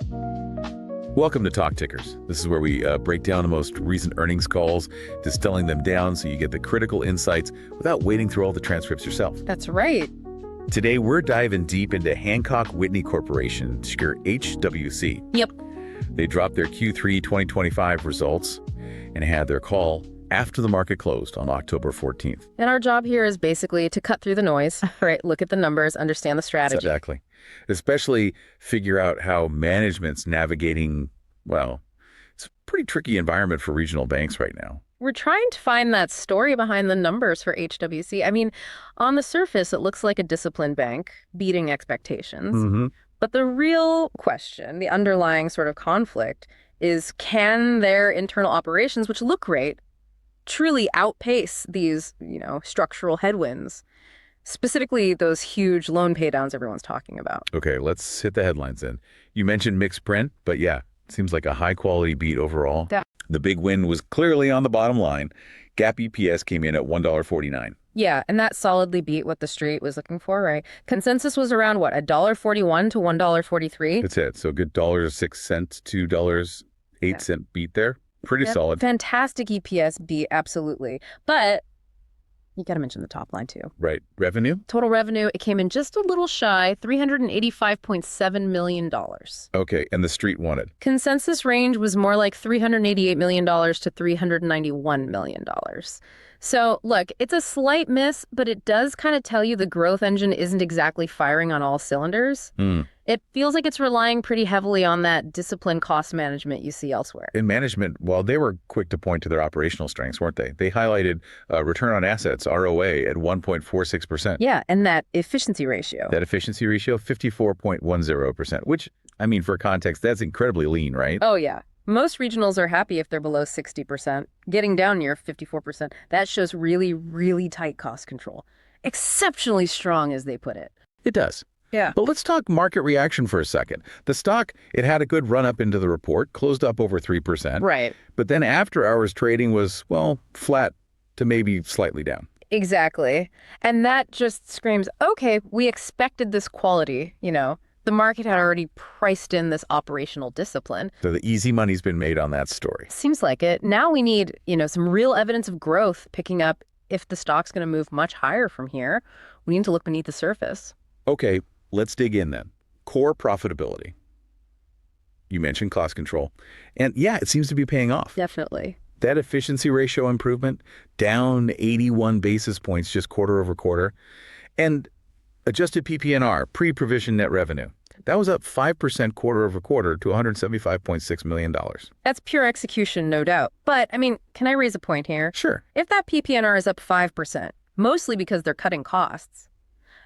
Welcome to Talk Tickers. This is where we break down the most recent earnings calls, distilling them down so you get the critical insights without wading through all the transcripts yourself. That's right. Today, we're diving deep into Hancock Whitney Corporation, ticker HWC. Yep. They dropped their Q3 2025 results and had their call after the market closed on October 14th. And our job here is basically to cut through the noise, right? Look at the numbers, understand the strategy. Exactly. Especially figure out how management's navigating, well, it's a pretty tricky environment for regional banks right now. We're trying to find that story behind the numbers for HWC. I mean, on the surface, it looks like a disciplined bank beating expectations. Mm-hmm. But the real question, the underlying sort of conflict, is can their internal operations, which look great, truly outpace these, structural headwinds? Specifically, those huge loan paydowns everyone's talking about. Okay, let's hit the headlines then. You mentioned mixed print, but yeah, it seems like a high-quality beat overall. Yeah. The big win was clearly on the bottom line. GAAP EPS came in at $1.49. Yeah, and that solidly beat what the street was looking for, right? Consensus was around, what, $1.41 to $1.43? That's it. So good $1.06 to $2.08 beat there. Pretty solid. Fantastic EPS beat, absolutely. But you got to mention the top line, too. Right. Revenue? Total revenue, it came in just a little shy, $385.7 million. Okay, and the street wanted? Consensus range was more like $388 million to $391 million. So, look, it's a slight miss, but it does kind of tell you the growth engine isn't exactly firing on all cylinders. It feels like it's relying pretty heavily on that disciplined cost management you see elsewhere. In management, well, they were quick to point to their operational strengths, weren't they? They highlighted return on assets, ROA, at 1.46%. Yeah, and that efficiency ratio. That efficiency ratio, 54.10%, which, I mean, for context, that's incredibly lean, right? Oh, yeah. Most regionals are happy if they're below 60%. Getting down near 54%, that shows really, really tight cost control. Exceptionally strong, as they put it. It does. Yeah. But let's talk market reaction for a second. The stock, it had a good run up into the report, closed up over 3%. Right. But then after hours trading was, well, flat to maybe slightly down. Exactly. And that just screams, okay, we expected this quality, The market had already priced in this operational discipline. So the easy money's been made on that story. Seems like it. Now we need, some real evidence of growth picking up. If the stock's going to move much higher from here, we need to look beneath the surface. Okay, let's dig in then. Core profitability. You mentioned cost control. And yeah, it seems to be paying off. Definitely. That efficiency ratio improvement, down 81 basis points just quarter over quarter. And adjusted PPNR, pre-provision net revenue. That was up 5% quarter over quarter to $175.6 million. That's pure execution, no doubt. But, can I raise a point here? Sure. If that PPNR is up 5%, mostly because they're cutting costs,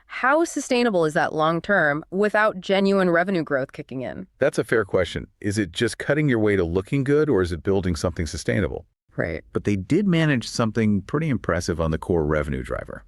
how sustainable is that long term without genuine revenue growth kicking in? That's a fair question. Is it just cutting your way to looking good, or is it building something sustainable? Right. But they did manage something pretty impressive on the core revenue driver,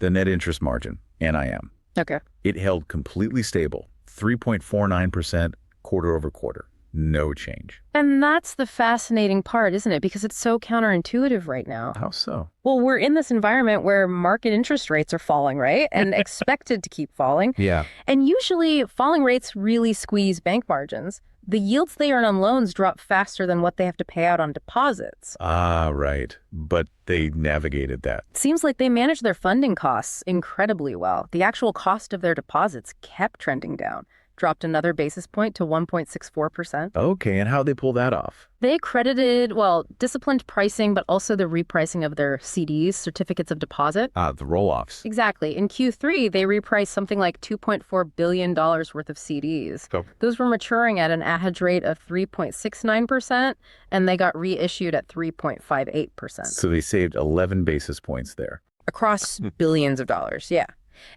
the net interest margin, NIM. Okay. It held completely stable, 3.49% quarter over quarter. No change. And that's the fascinating part, isn't it? Because it's so counterintuitive right now. How so? Well, we're in this environment where market interest rates are falling, right? And expected to keep falling. Yeah. And usually falling rates really squeeze bank margins. The yields they earn on loans drop faster than what they have to pay out on deposits. Ah, right. But they navigated that. Seems like they managed their funding costs incredibly well. The actual cost of their deposits kept trending down. Dropped another basis point to 1.64%. Okay, and how'd they pull that off? They credited, disciplined pricing, but also the repricing of their CDs, certificates of deposit. The roll-offs. Exactly. In Q3, they repriced something like $2.4 billion worth of CDs. So, those were maturing at an average rate of 3.69%, and they got reissued at 3.58%. so they saved 11 basis points there. Across billions of dollars, yeah.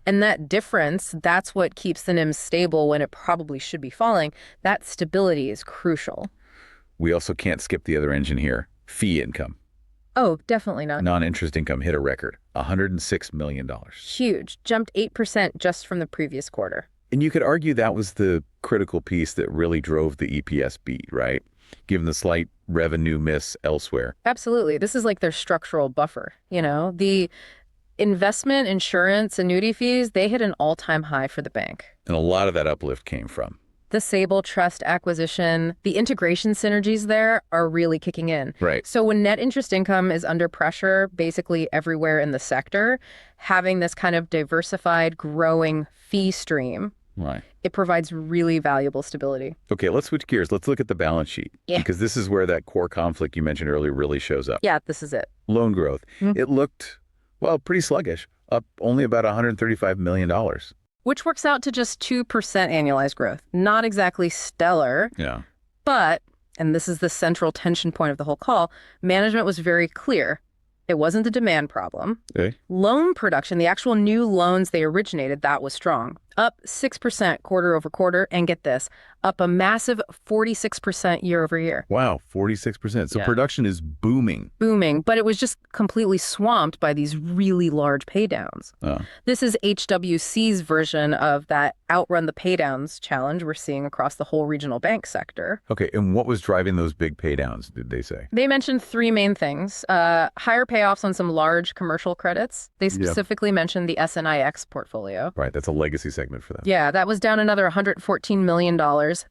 And that difference, that's what keeps the NIM stable when it probably should be falling. That stability is crucial. We also can't skip the other engine here, fee income. Oh, definitely not. Non-interest income hit a record, $106 million. Huge. Jumped 8% just from the previous quarter. And you could argue that was the critical piece that really drove the EPS beat, right? Given the slight revenue miss elsewhere. Absolutely. This is like their structural buffer, The investment, insurance, annuity fees, they hit an all-time high for the bank. And a lot of that uplift came from The Sabal Trust acquisition, the integration synergies there are really kicking in. Right. So when net interest income is under pressure, basically everywhere in the sector, having this kind of diversified, growing fee stream, Right. it provides really valuable stability. Okay, let's switch gears. Let's look at the balance sheet. Yeah. Because this is where that core conflict you mentioned earlier really shows up. Yeah, this is it. Loan growth. Mm. It looked, well, pretty sluggish, up only about $135 million. Which works out to just 2% annualized growth. Not exactly stellar, Yeah. but, and this is the central tension point of the whole call, management was very clear. It wasn't the demand problem. Okay. Loan production, the actual new loans they originated, that was strong. Up 6% quarter over quarter, and get this, up a massive 46% year over year. Wow, 46%. So Yeah. production is booming. Booming, but it was just completely swamped by these really large paydowns. Oh. This is HWC's version of that outrun the paydowns challenge we're seeing across the whole regional bank sector. Okay, and what was driving those big paydowns, did they say? They mentioned three main things. Higher payoffs on some large commercial credits. They specifically mentioned the SNIX portfolio. Right, that's a legacy segment for them. Yeah, that was down another $114 million.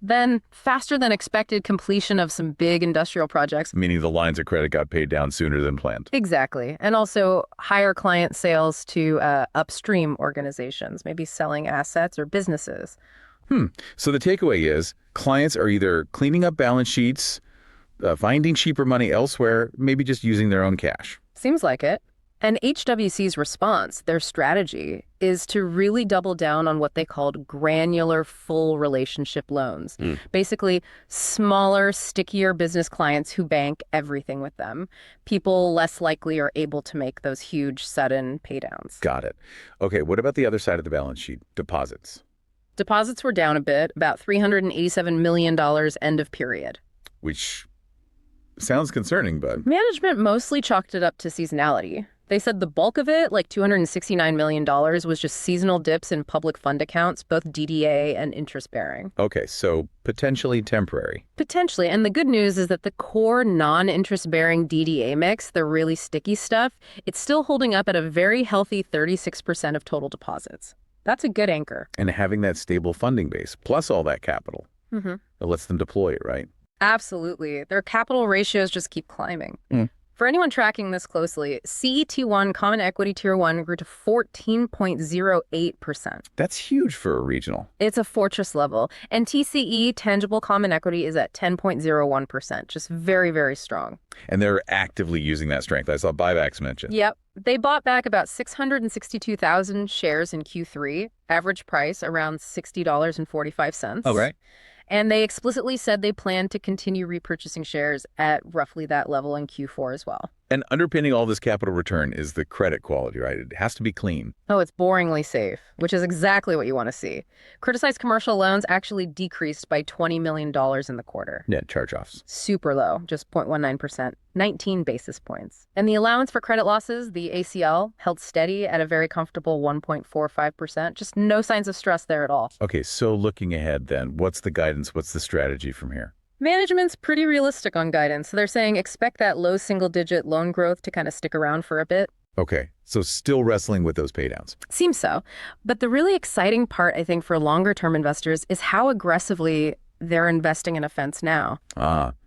Then faster than expected completion of some big industrial projects. Meaning the lines of credit got paid down sooner than planned. Exactly. And also higher client sales to upstream organizations, maybe selling assets or businesses. So the takeaway is clients are either cleaning up balance sheets, finding cheaper money elsewhere, maybe just using their own cash. Seems like it. And HWC's response, their strategy, is to really double down on what they called granular full relationship loans. Basically, smaller, stickier business clients who bank everything with them. People less likely are able to make those huge sudden paydowns. Got it. Okay, what about the other side of the balance sheet? Deposits, Deposits were down a bit, about $387 million end of period. which sounds concerning, but Management mostly chalked it up to seasonality. They said the bulk of it, like $269 million, was just seasonal dips in public fund accounts, both DDA and interest-bearing. okay, so potentially temporary. Potentially. And the good news is that the core non-interest-bearing DDA mix, the really sticky stuff, it's still holding up at a very healthy 36% of total deposits. That's a good anchor. And having that stable funding base, plus all that capital, Mm-hmm. that lets them deploy it, right? Absolutely. Their capital ratios just keep climbing. For anyone tracking this closely, CET1 Common Equity Tier 1 grew to 14.08%. That's huge for a regional. It's a fortress level. And TCE, Tangible Common Equity, is at 10.01%. Just very, very strong. And they're actively using that strength. I saw buybacks mentioned. Yep. They bought back about 662,000 shares in Q3, average price around $60.45. Oh, right. And they explicitly said they plan to continue repurchasing shares at roughly that level in Q4 as well. And underpinning all this capital return is the credit quality, right? It has to be clean. Oh, it's boringly safe, which is exactly what you want to see. Criticized commercial loans actually decreased by $20 million in the quarter. Net charge-offs. Super low, just 0.19%, 19 basis points. And the allowance for credit losses, the ACL, held steady at a very comfortable 1.45%. Just no signs of stress there at all. Okay, so looking ahead then, what's the guidance? What's the strategy from here? Management's pretty realistic on guidance. So they're saying expect that low single-digit loan growth to kind of stick around for a bit. Okay, so still wrestling with those paydowns. Seems so. But the really exciting part, I think, for longer-term investors is how aggressively they're investing in offense now.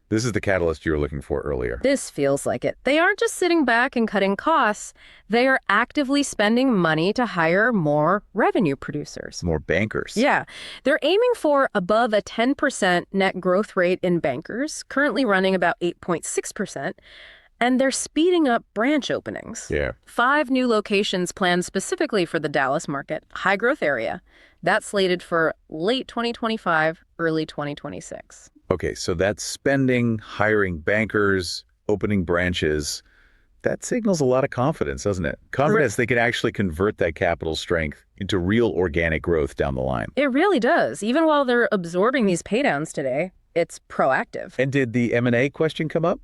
This is the catalyst you were looking for earlier. This feels like it. They aren't just sitting back and cutting costs. They are actively spending money to hire more revenue producers. More bankers. Yeah. They're aiming for above a 10% net growth rate in bankers, currently running about 8.6%. And they're speeding up branch openings. Yeah. 5 new locations planned specifically for the Dallas market, high growth area. That's slated for late 2025, early 2026. Okay, so that's spending, hiring bankers, opening branches. That signals a lot of confidence, doesn't it? Confidence they can actually convert that capital strength into real organic growth down the line. It really does. Even while they're absorbing these paydowns today, it's proactive. And did the M&A question come up?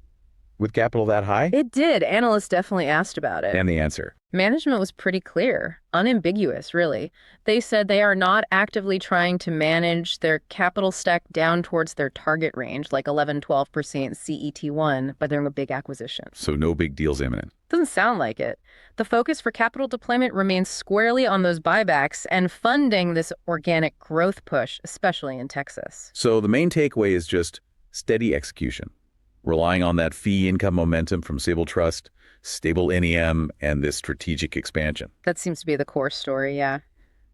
with capital that high? It did. Analysts definitely asked about it. And the answer. Management was pretty clear, unambiguous, really. They said they are not actively trying to manage their capital stack down towards their target range, like 11-12% CET1, by doing a big acquisition. So no big deals imminent. Doesn't sound like it. The focus for capital deployment remains squarely on those buybacks and funding this organic growth push, especially in Texas. So the main takeaway is just steady execution, relying on that fee income momentum from Sabal Trust, stable NEM, and this strategic expansion. That seems to be the core story, yeah.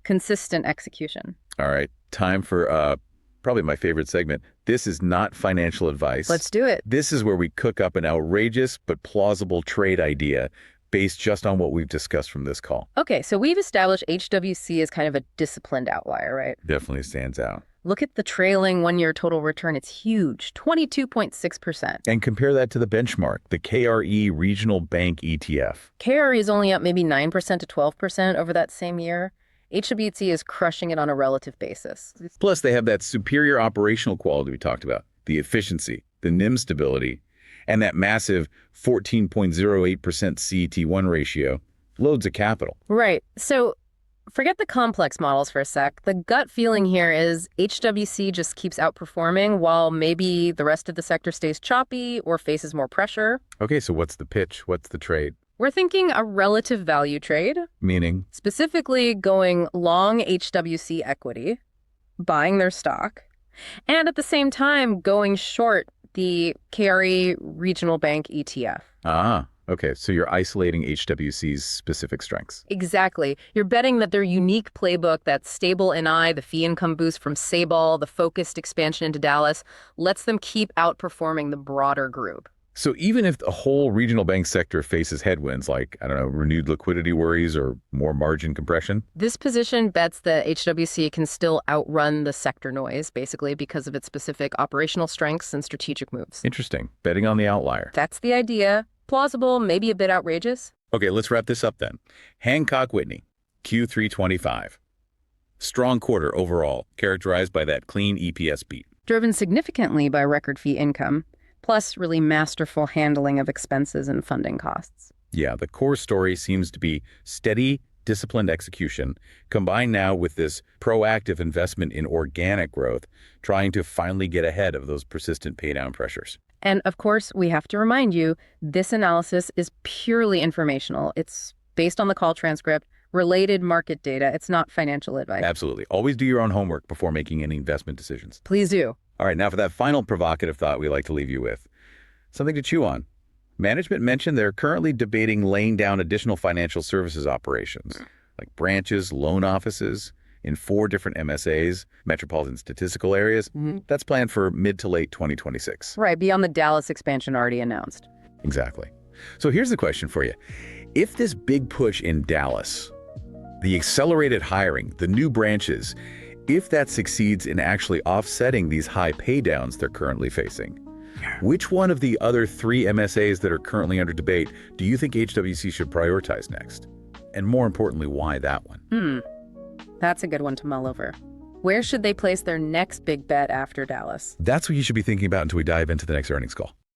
Consistent execution. All right, time for probably my favorite segment. This is not financial advice. Let's do it. This is where we cook up an outrageous but plausible trade idea based just on what we've discussed from this call. Okay, so we've established HWC as kind of a disciplined outlier, right? Definitely stands out. Look at the trailing one-year total return. It's huge, 22.6%. And compare that to the benchmark, the KRE Regional Bank ETF. KRE is only up maybe 9% to 12% over that same year. HWC is crushing it on a relative basis. Plus, they have that superior operational quality we talked about, the efficiency, the NIM stability, and that massive 14.08% CET1 ratio, loads of capital. Right. So forget the complex models for a sec. The gut feeling here is HWC just keeps outperforming while maybe the rest of the sector stays choppy or faces more pressure. Okay, so what's the pitch? What's the trade? We're thinking a relative value trade, Meaning? specifically going long HWC equity, buying their stock, and at the same time going short the KRE Regional Bank ETF. Ah, okay, so you're isolating HWC's specific strengths. Exactly. You're betting that their unique playbook, that stable NI, the fee income boost from Sabal, the focused expansion into Dallas, lets them keep outperforming the broader group. So even if the whole regional bank sector faces headwinds like, I don't know, renewed liquidity worries or more margin compression? This position bets that HWC can still outrun the sector noise, basically, because of its specific operational strengths and strategic moves. Interesting. Betting on the outlier. That's the idea. Plausible, maybe a bit outrageous. Okay, let's wrap this up then. Hancock Whitney, Q325. Strong quarter overall, characterized by that clean EPS beat. Driven significantly by record fee income, plus really masterful handling of expenses and funding costs. Yeah, the core story seems to be steady, disciplined execution, combined now with this proactive investment in organic growth, trying to finally get ahead of those persistent paydown pressures. And of course, we have to remind you, this analysis is purely informational. It's based on the call transcript, related market data. It's not financial advice. Absolutely. Always do your own homework before making any investment decisions. Please do. All right, now for that final provocative thought we like to leave you with. Something to chew on. Management mentioned they're currently debating laying down additional financial services operations, like branches, loan offices, in 4 different MSAs, metropolitan statistical areas. That's planned for mid to late 2026. Right, beyond the Dallas expansion already announced. Exactly. So here's the question for you. If this big push in Dallas, the accelerated hiring, the new branches, if that succeeds in actually offsetting these high paydowns they're currently facing, which one of the other 3 MSAs that are currently under debate do you think HWC should prioritize next? And more importantly, why that one? That's a good one to mull over. Where should they place their next big bet after Dallas? That's what you should be thinking about until we dive into the next earnings call.